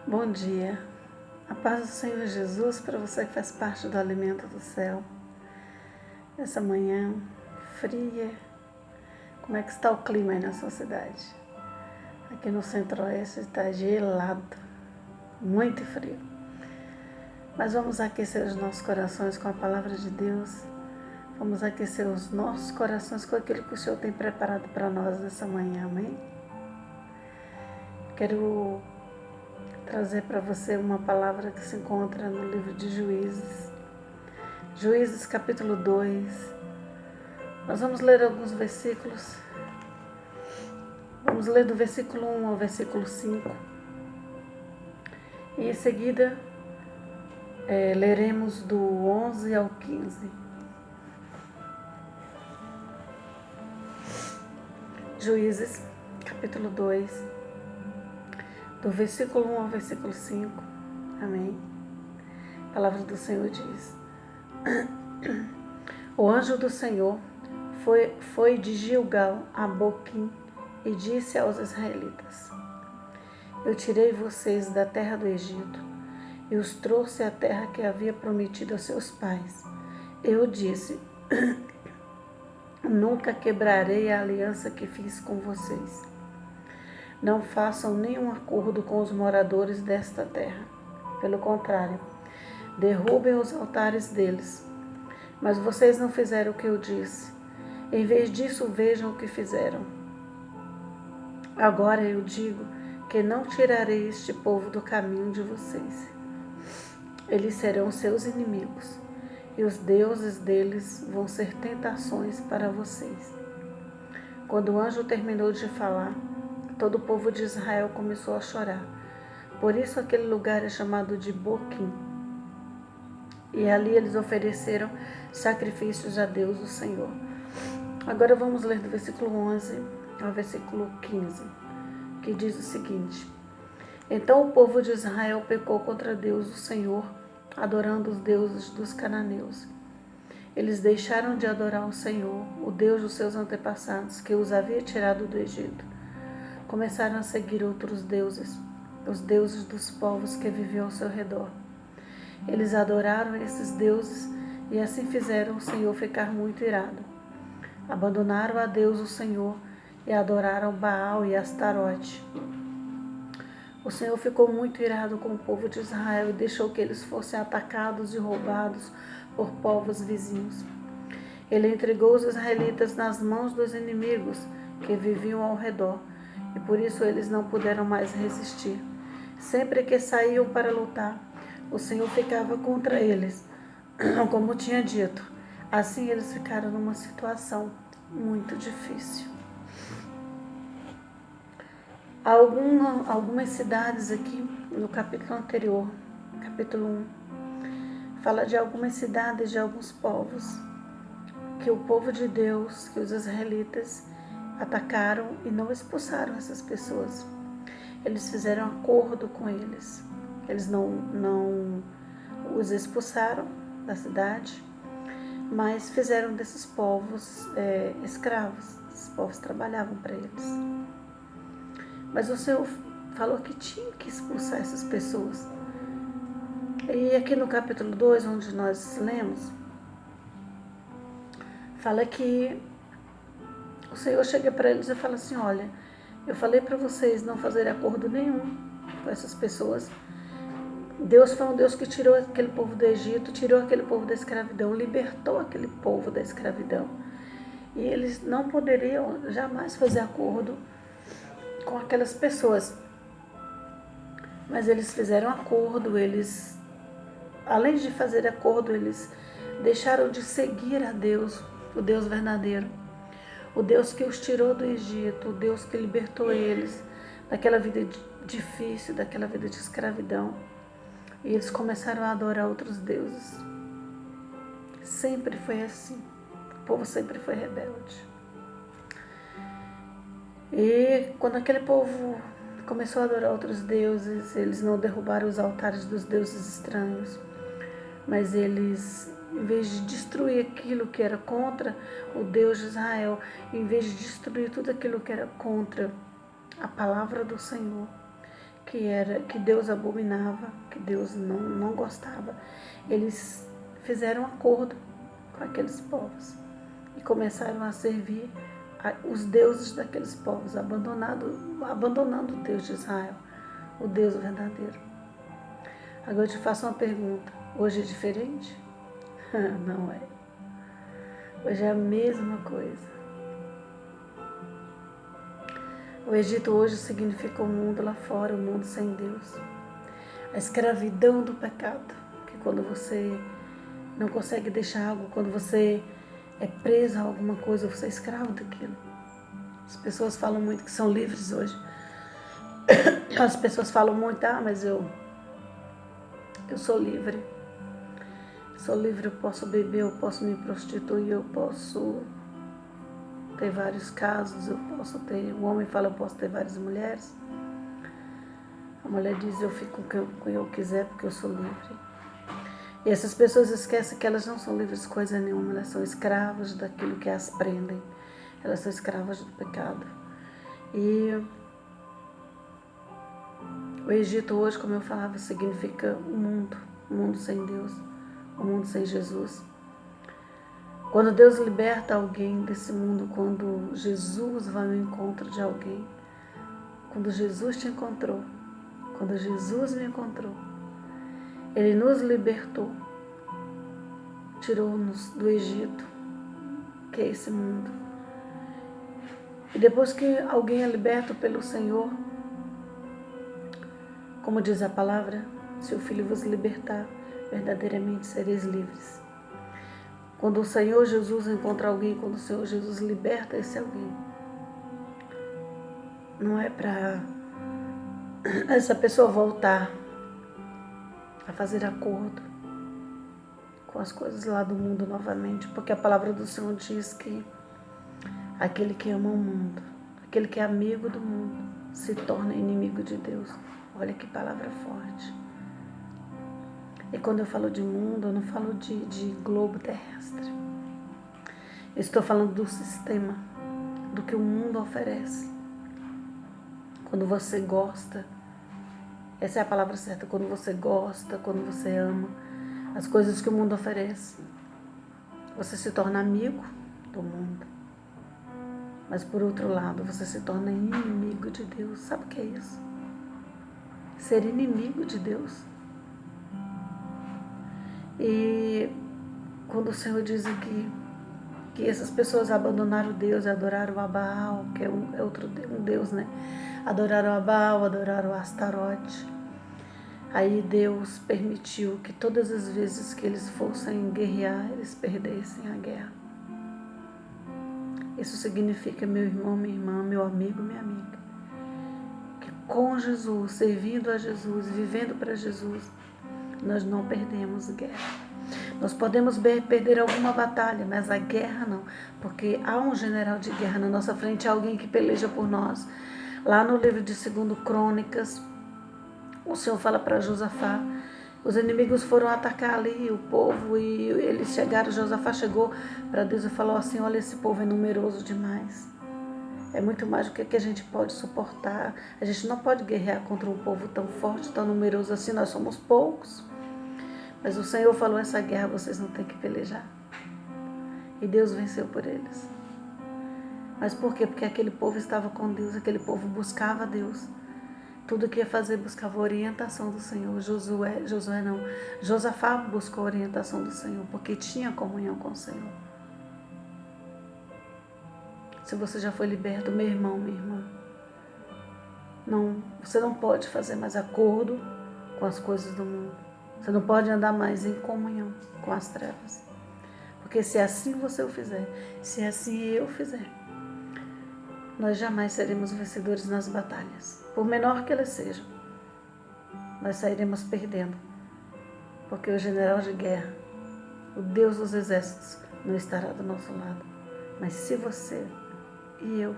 Bom dia, a paz do Senhor Jesus para você que faz parte do Alimento do Céu. Essa manhã fria, como é que está o clima aí na sua cidade? Aqui no Centro-Oeste está gelado, muito frio. Mas vamos aquecer os nossos corações com a Palavra de Deus. Vamos aquecer os nossos corações com aquilo que o Senhor tem preparado para nós nessa manhã, amém? Quero trazer para você uma palavra que se encontra no livro de Juízes. Juízes capítulo 2. Nós vamos ler alguns versículos. Vamos ler do versículo 1 ao versículo 5. E em seguida leremos do 11 ao 15. Juízes capítulo 2. Do versículo 1 ao versículo 5. Amém. A palavra do Senhor diz: O anjo do Senhor foi de Gilgal a Boquim e disse aos israelitas: Eu tirei vocês da terra do Egito e os trouxe à terra que havia prometido aos seus pais. Eu disse: Nunca quebrarei a aliança que fiz com vocês. Não façam nenhum acordo com os moradores desta terra. Pelo contrário, derrubem os altares deles. Mas vocês não fizeram o que eu disse. Em vez disso, vejam o que fizeram. Agora eu digo que não tirarei este povo do caminho de vocês. Eles serão seus inimigos, e os deuses deles vão ser tentações para vocês. Quando o anjo terminou de falar, todo o povo de Israel começou a chorar. Por isso aquele lugar é chamado de Boquim. E ali eles ofereceram sacrifícios a Deus, o Senhor. Agora vamos ler do versículo 11 ao versículo 15, que diz o seguinte: Então o povo de Israel pecou contra Deus, o Senhor, adorando os deuses dos cananeus. Eles deixaram de adorar o Senhor, o Deus dos seus antepassados, que os havia tirado do Egito. Começaram a seguir outros deuses, os deuses dos povos que viviam ao seu redor. Eles adoraram esses deuses e assim fizeram o Senhor ficar muito irado. Abandonaram a Deus, o Senhor, e adoraram Baal e Astarote. O Senhor ficou muito irado com o povo de Israel e deixou que eles fossem atacados e roubados por povos vizinhos. Ele entregou os israelitas nas mãos dos inimigos que viviam ao redor, e por isso eles não puderam mais resistir. Sempre que saíam para lutar, o Senhor ficava contra eles, como tinha dito. Assim eles ficaram numa situação muito difícil. Algumas cidades aqui no capítulo anterior, capítulo 1, fala de algumas cidades de alguns povos, que o povo de Deus, que os israelitas atacaram e não expulsaram essas pessoas. Eles fizeram acordo com eles. Eles não os expulsaram da cidade, mas fizeram desses povos escravos. Esses povos trabalhavam para eles. Mas o Senhor falou que tinha que expulsar essas pessoas. E aqui no capítulo 2, onde nós lemos, fala que o Senhor chega para eles e fala assim: olha, eu falei para vocês não fazerem acordo nenhum com essas pessoas. Deus foi um Deus que tirou aquele povo do Egito, tirou aquele povo da escravidão, libertou aquele povo da escravidão. E eles não poderiam jamais fazer acordo com aquelas pessoas. Mas eles fizeram acordo, além de fazer acordo, eles deixaram de seguir a Deus, o Deus verdadeiro. O Deus que os tirou do Egito, o Deus que libertou eles daquela vida difícil, daquela vida de escravidão. E eles começaram a adorar outros deuses. Sempre foi assim. O povo sempre foi rebelde. E quando aquele povo começou a adorar outros deuses, eles não derrubaram os altares dos deuses estranhos, mas eles, em vez de destruir aquilo que era contra o Deus de Israel, em vez de destruir tudo aquilo que era contra a palavra do Senhor, que Deus abominava, que Deus não gostava, eles fizeram um acordo com aqueles povos e começaram a servir os deuses daqueles povos, abandonando o Deus de Israel, o Deus verdadeiro. Agora eu te faço uma pergunta: hoje é diferente? Não é. Hoje é a mesma coisa. O Egito hoje significa o mundo lá fora, o mundo sem Deus. A escravidão do pecado, que quando você não consegue deixar algo, quando você é preso a alguma coisa, você é escravo daquilo. As pessoas falam muito que são livres hoje. As pessoas falam muito, mas eu sou livre. Sou livre, eu posso beber, eu posso me prostituir, eu posso ter vários casos, o homem fala, eu posso ter várias mulheres. A mulher diz, eu fico com quem eu quiser porque eu sou livre. E essas pessoas esquecem que elas não são livres de coisa nenhuma, elas são escravas daquilo que as prendem. Elas são escravas do pecado. E o Egito hoje, como eu falava, significa o mundo sem Deus, o mundo sem Jesus. Quando Deus liberta alguém desse mundo, quando Jesus vai ao encontro de alguém, quando Jesus te encontrou, quando Jesus me encontrou, Ele nos libertou, tirou-nos do Egito, que é esse mundo. E depois que alguém é liberto pelo Senhor, como diz a palavra, se o Filho vos libertar, verdadeiramente sereis livres. Quando o Senhor Jesus encontra alguém, quando o Senhor Jesus liberta esse alguém, não é para essa pessoa voltar a fazer acordo com as coisas lá do mundo novamente, porque a palavra do Senhor diz que aquele que ama o mundo, aquele que é amigo do mundo, se torna inimigo de Deus. Olha que palavra forte. E quando eu falo de mundo, eu não falo de globo terrestre. Eu estou falando do sistema, do que o mundo oferece. Quando você gosta, essa é a palavra certa, quando você gosta, quando você ama as coisas que o mundo oferece, você se torna amigo do mundo. Mas por outro lado, você se torna inimigo de Deus. Sabe o que é isso? Ser inimigo de Deus. E quando o Senhor diz aqui que essas pessoas abandonaram Deus e adoraram a Baal, que é um Deus, né? Adoraram a Baal, adoraram a Astarote. Aí Deus permitiu que todas as vezes que eles fossem guerrear, eles perdessem a guerra. Isso significa, meu irmão, minha irmã, meu amigo, minha amiga, que com Jesus, servindo a Jesus, vivendo para Jesus, nós não perdemos guerra. Nós podemos perder alguma batalha, mas a guerra não, porque há um general de guerra na nossa frente, há alguém que peleja por nós. Lá no livro de 2 Crônicas, o Senhor fala para Josafá, os inimigos foram atacar ali o povo e eles chegaram, Josafá chegou para Deus e falou assim, olha, esse povo é numeroso demais. É muito mais do que a gente pode suportar. A gente não pode guerrear contra um povo tão forte, tão numeroso assim, nós somos poucos. Mas o Senhor falou, essa guerra vocês não têm que pelejar. E Deus venceu por eles. Mas por quê? Porque aquele povo estava com Deus, aquele povo buscava Deus. Tudo que ia fazer buscava a orientação do Senhor. Josafá buscou a orientação do Senhor, porque tinha comunhão com o Senhor. Se você já foi liberto, meu irmão, minha irmã, você não pode fazer mais acordo com as coisas do mundo. Você não pode andar mais em comunhão com as trevas. Porque se assim você o fizer, se assim eu fizer, nós jamais seremos vencedores nas batalhas. Por menor que elas sejam, nós sairemos perdendo. Porque o general de guerra, o Deus dos exércitos, não estará do nosso lado. Mas se você e eu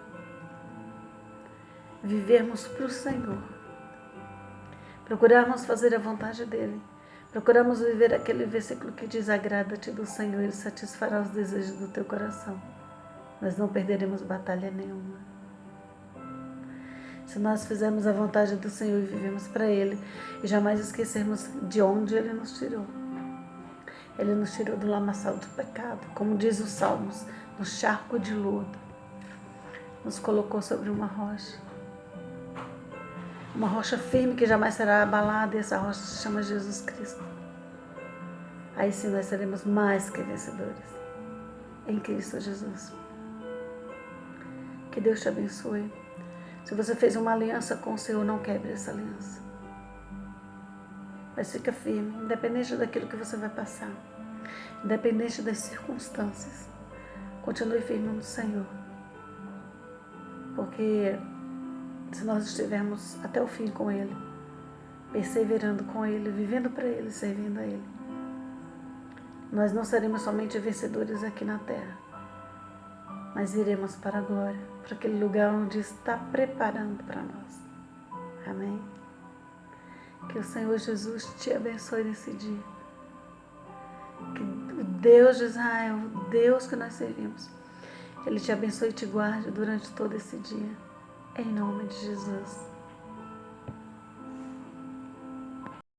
vivermos para o Senhor, procurarmos fazer a vontade dEle, procuramos viver aquele versículo que diz, agrada-te do Senhor, Ele satisfará os desejos do teu coração. Nós não perderemos batalha nenhuma. Se nós fizermos a vontade do Senhor e vivemos para Ele, e jamais esquecermos de onde Ele nos tirou. Ele nos tirou do lamaçal do pecado, como diz os Salmos, no charco de lodo. Nos colocou sobre uma rocha firme que jamais será abalada, e essa rocha se chama Jesus Cristo. Aí sim nós seremos mais que vencedores em Cristo Jesus. Que Deus te abençoe. Se você fez uma aliança com o Senhor, não quebre essa aliança. Mas fica firme, independente daquilo que você vai passar, independente das circunstâncias. Continue firme no Senhor. Porque se nós estivermos até o fim com Ele, perseverando com Ele, vivendo para Ele, servindo a Ele, nós não seremos somente vencedores aqui na terra, mas iremos para a glória, para aquele lugar onde está preparando para nós. Amém? Que o Senhor Jesus te abençoe nesse dia. Que o Deus de Israel, o Deus que nós servimos, Ele te abençoe e te guarde durante todo esse dia. Em nome de Jesus.